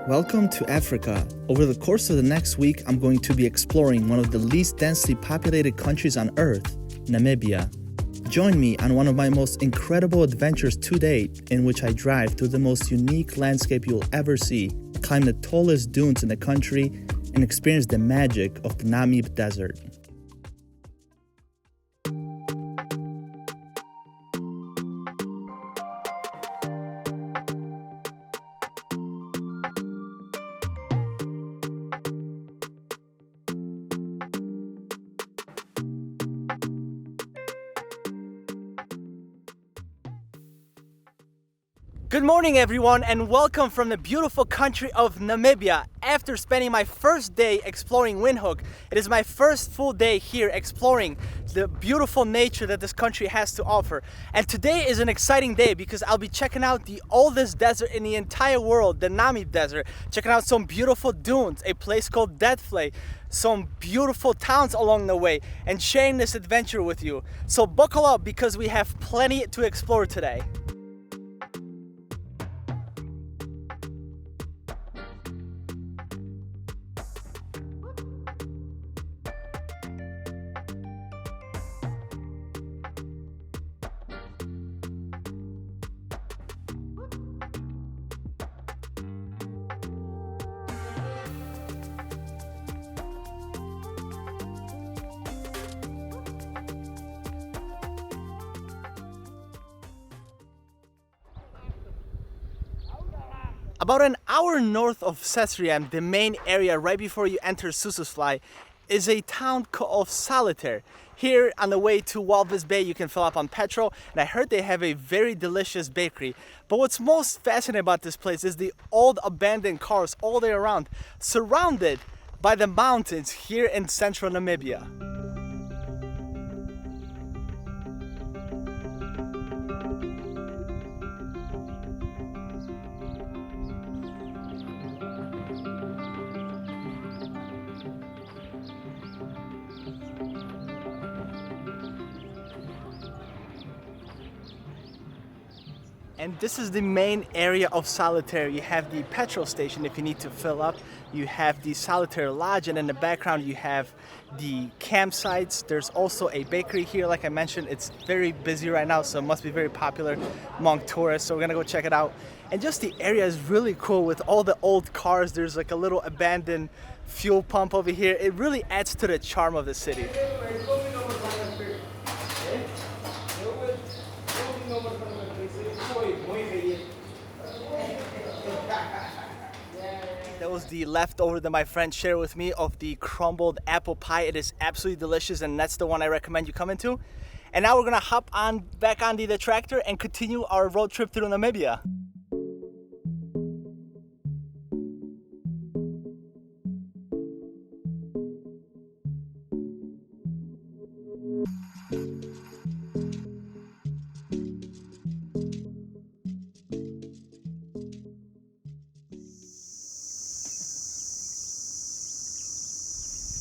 Welcome to Africa. Over the course of the next week, I'm going to be exploring one of the least densely populated countries on Earth, Namibia. Join me on one of my most incredible adventures to date, in which I drive through the most unique landscape you'll ever see, climb the tallest dunes in the country, and experience the magic of the Namib Desert. Good morning everyone, and welcome from the beautiful country of Namibia. After spending my first day exploring Windhoek, it is my first full day here exploring the beautiful nature that this country has to offer. And today is an exciting day because I'll be checking out the oldest desert in the entire world, the Namib Desert, checking out some beautiful dunes, a place called Deadvlei, some beautiful towns along the way, and sharing this adventure with you. So buckle up because we have plenty to explore today. About an hour north of Sesriem, the main area right before you enter Sossusvlei, is a town called Solitaire. Here on the way to Wildest Bay you can fill up on petrol, and I heard they have a very delicious bakery. But what's most fascinating about this place is the old abandoned cars all the way around, surrounded by the mountains here in central Namibia. And this is the main area of Solitaire. You have the petrol station if you need to fill up. You have the Solitaire Lodge, and in the background you have the campsites. There's also a bakery here. Like I mentioned, it's very busy right now, so it must be very popular among tourists. So we're gonna go check it out. And just the area is really cool with all the old cars. There's like a little abandoned fuel pump over here. It really adds to the charm of the city. That was the leftover that my friend shared with me of the crumbled apple pie. It is absolutely delicious, and that's the one I recommend you come into. And now we're gonna hop on back on the tractor and continue our road trip through Namibia.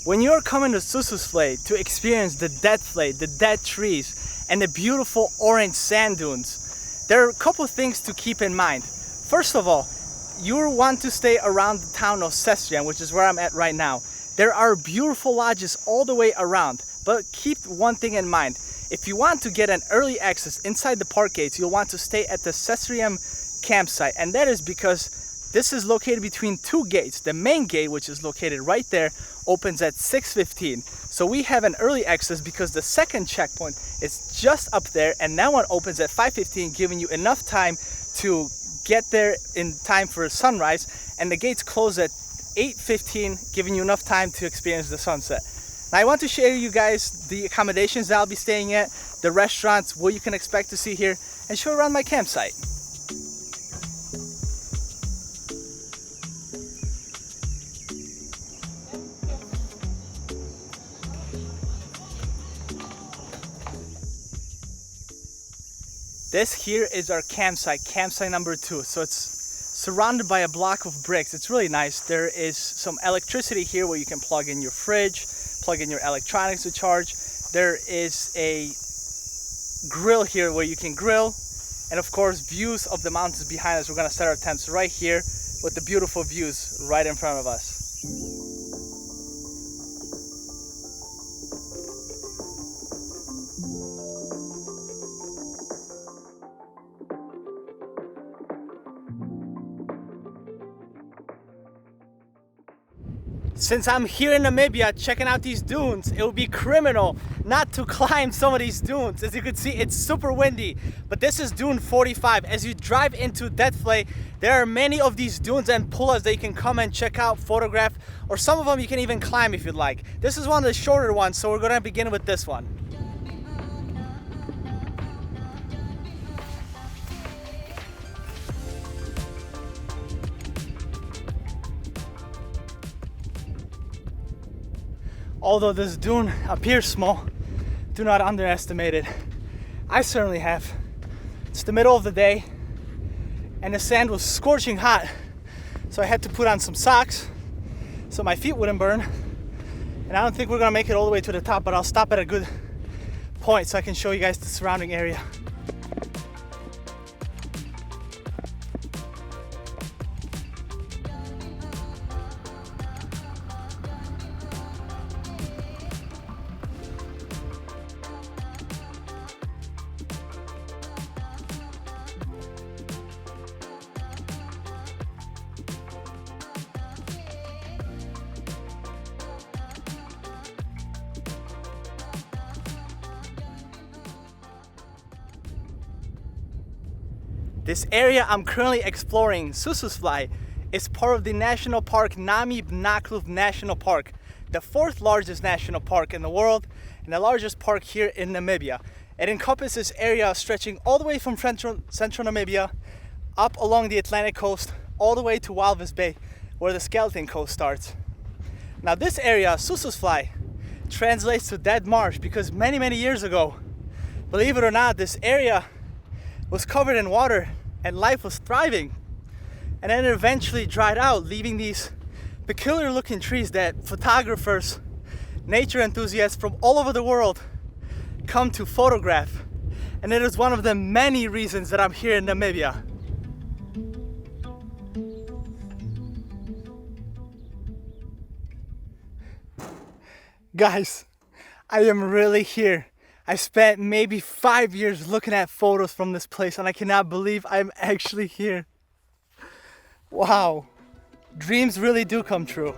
When you're coming to Sossusvlei to experience the Deadvlei, the dead trees, and the beautiful orange sand dunes, there are a couple things to keep in mind. First of all, you want to stay around the town of Sesriem, which is where I'm at right now. There are beautiful lodges all the way around, but keep one thing in mind. If you want to get an early access inside the park gates, you'll want to stay at the Sesriem campsite, and that is because this is located between two gates. The main gate, which is located right there, opens at 6:15. So we have an early access because the second checkpoint is just up there, and that one opens at 5:15, giving you enough time to get there in time for sunrise. And the gates close at 8:15, giving you enough time to experience the sunset. Now I want to share you guys the accommodations that I'll be staying at, the restaurants, what you can expect to see here, and show around my campsite. This here is our campsite number 2. So it's surrounded by a block of bricks. It's really nice. There is some electricity here where you can plug in your fridge, plug in your electronics to charge. There is a grill here where you can grill, and of course views of the mountains behind us. We're gonna set our tents right here with the beautiful views right in front of us. Since I'm here in Namibia checking out these dunes, it would be criminal not to climb some of these dunes. As you can see, it's super windy, but this is Dune 45. As you drive into Deadvlei, there are many of these dunes and pullahs that you can come and check out, photograph, or some of them you can even climb if you'd like. This is one of the shorter ones, so we're gonna begin with this one. Although this dune appears small, do not underestimate it. I certainly have. It's the middle of the day and the sand was scorching hot, so I had to put on some socks so my feet wouldn't burn. And I don't think we're gonna make it all the way to the top, but I'll stop at a good point so I can show you guys the surrounding area. This area I'm currently exploring, Sossusvlei, is part of the national park Namib-naukluft National Park, the 4th largest national park in the world and the largest park here in Namibia. It encompasses area stretching all the way from central Namibia up along the Atlantic coast all the way to Wildest Bay, where the Skeleton Coast starts. Now this area, Sossusvlei, translates to dead marsh because many years ago, believe it or not, this area was covered in water and life was thriving, and then it eventually dried out, leaving these peculiar looking trees that photographers, nature enthusiasts from all over the world come to photograph. And it is one of the many reasons that I'm here in Namibia. Guys, I am really here. I spent maybe 5 years looking at photos from this place and I cannot believe I'm actually here. Wow, dreams really do come true.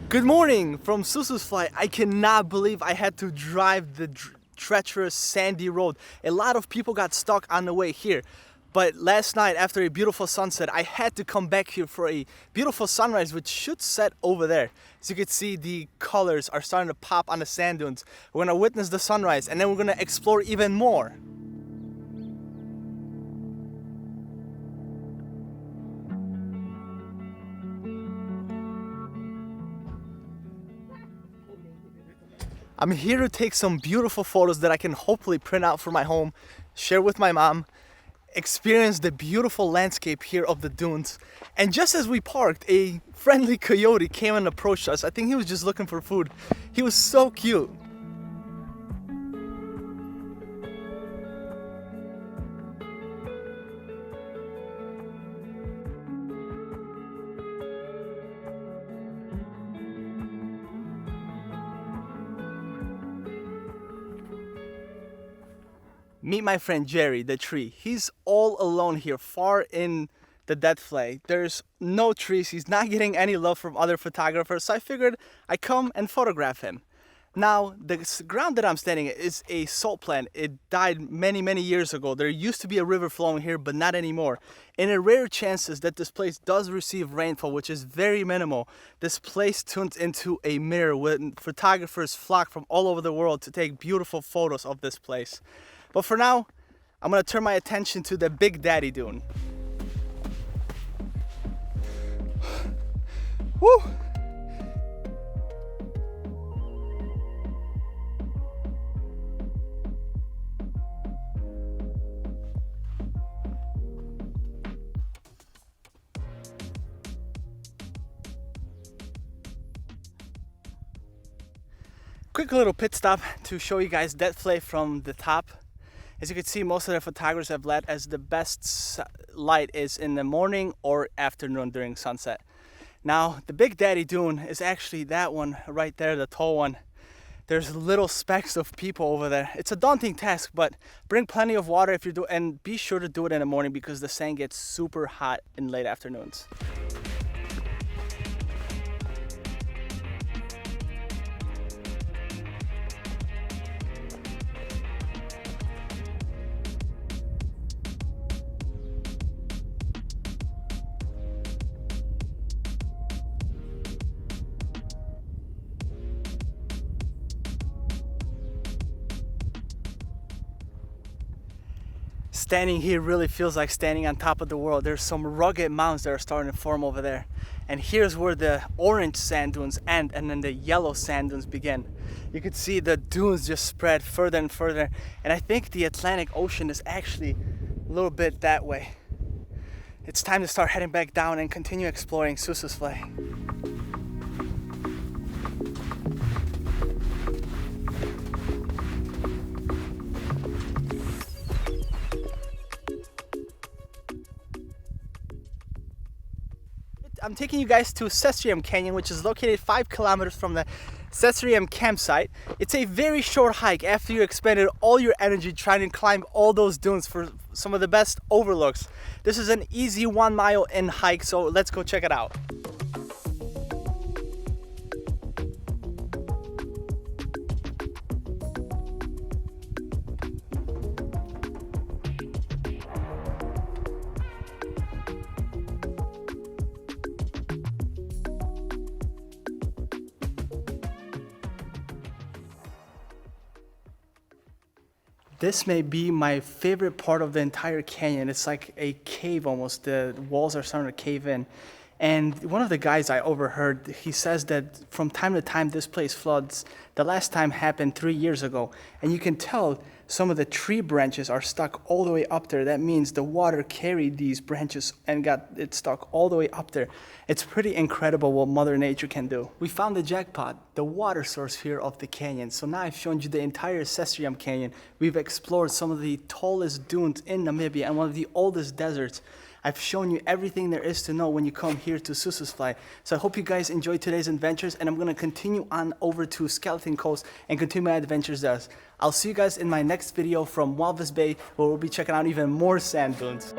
Good morning from Sossusvlei. I cannot believe I had to drive the treacherous sandy road. A lot of people got stuck on the way here. But last night after a beautiful sunset, I had to come back here for a beautiful sunrise which should set over there. As you can see, the colors are starting to pop on the sand dunes. We're gonna witness the sunrise and then we're gonna explore even more. I'm here to take some beautiful photos that I can hopefully print out for my home, share with my mom, experience the beautiful landscape here of the dunes. And just as we parked, a friendly coyote came and approached us. I think he was just looking for food. He was so cute. Meet my friend Jerry, the tree. He's all alone here, far in the Deadvlei. There's no trees. He's not getting any love from other photographers, so I figured I'd come and photograph him. Now, the ground that I'm standing at is a salt plant. It died many years ago. There used to be a river flowing here, but not anymore. In a rare chances that this place does receive rainfall, which is very minimal, this place turns into a mirror when photographers flock from all over the world to take beautiful photos of this place. But for now, I'm gonna turn my attention to the Big Daddy Dune. Woo! Quick little pit stop to show you guys Deadvlei from the top. As you can see, most of the photographers have led as the best light is in the morning or afternoon during sunset. Now, the Big Daddy Dune is actually that one right there, the tall one. There's little specks of people over there. It's a daunting task, but bring plenty of water if you do, and be sure to do it in the morning because the sand gets super hot in late afternoons. Standing here really feels like standing on top of the world. There's some rugged mountains that are starting to form over there. And here's where the orange sand dunes end and then the yellow sand dunes begin. You can see the dunes just spread further and further. And I think the Atlantic Ocean is actually a little bit that way. It's time to start heading back down and continue exploring Sossusvlei. I'm taking you guys to Sesriem Canyon, which is located 5 kilometers from the Sesriem campsite. It's a very short hike after you expended all your energy trying to climb all those dunes for some of the best overlooks. This is an easy 1 mile in hike, so let's go check it out. This may be my favorite part of the entire canyon. It's like a cave almost. The walls are starting to cave in. And one of the guys I overheard, he says that from time to time this place floods. The last time happened 3 years ago. And you can tell some of the tree branches are stuck all the way up there. That means the water carried these branches and got it stuck all the way up there. It's pretty incredible what Mother Nature can do. We found the jackpot, the water source here of the canyon. So now I've shown you the entire Sesriem Canyon. We've explored some of the tallest dunes in Namibia and one of the oldest deserts. I've shown you everything there is to know when you come here to Sossusvlei. So I hope you guys enjoyed today's adventures, and I'm going to continue on over to Skeleton Coast and continue my adventures there. I'll see you guys in my next video from Walvis Bay, where we'll be checking out even more sand dunes.